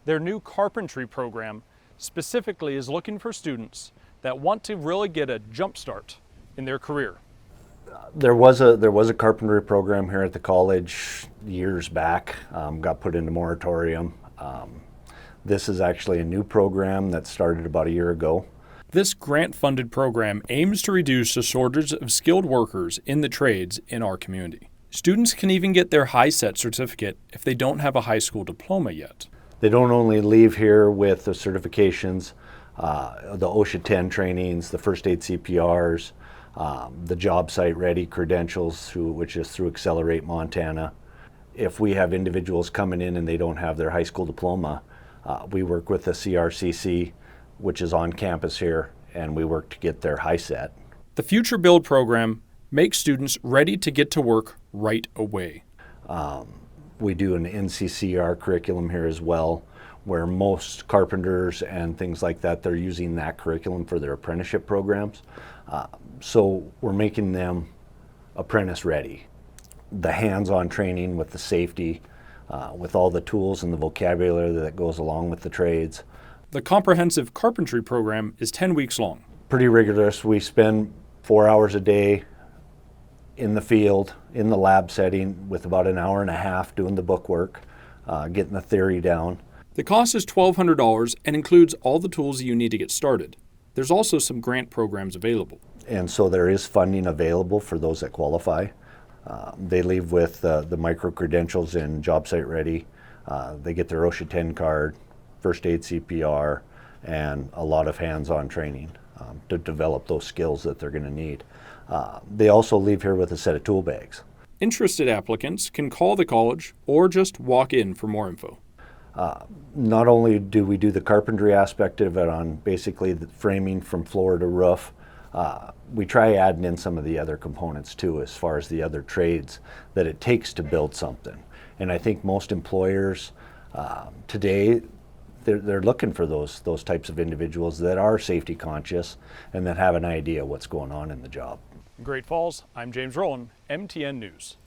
Their new carpentry program specifically is looking for students that want to really get a jump start in their career. There was a carpentry program here at the college years back, got put into moratorium. This is actually a new program that started about a year ago. This grant-funded program aims to reduce the shortage of skilled workers in the trades in our community. Students can even get their high-set certificate if they don't have a high school diploma yet. They don't only leave here with the certifications, the OSHA 10 trainings, the first aid CPRs, the job site ready credentials, which is through Accelerate Montana. If we have individuals coming in and they don't have their high school diploma, we work with the CRCC, which is on campus here, and we work to get their high set. The Future Build program makes students ready to get to work right away. We do an NCCR curriculum here as well, where most carpenters and things like that, they're using that curriculum for their apprenticeship programs. So we're making them apprentice ready. The hands-on training with the safety, with all the tools and the vocabulary that goes along with the trades. The comprehensive carpentry program is 10 weeks long. Pretty rigorous. We spend 4 hours a day in the field, in the lab setting, with about an hour and a half doing the book work, getting the theory down. The cost is $1,200 and includes all the tools you need to get started. There's also some grant programs available. And so there is funding available for those that qualify. They leave with the micro credentials in job site ready. They get their OSHA 10 card, first aid CPR, and a lot of hands-on training to develop those skills that they're going to need. They also leave here with a set of tool bags. Interested applicants can call the college or just walk in for more info. Not only do we do the carpentry aspect of it on basically the framing from floor to roof, we try adding in some of the other components too, as far as the other trades that it takes to build something. And I think most employers today, they're looking for those types of individuals that are safety conscious and that have an idea what's going on in the job. In Great Falls, I'm James Rowland, MTN News.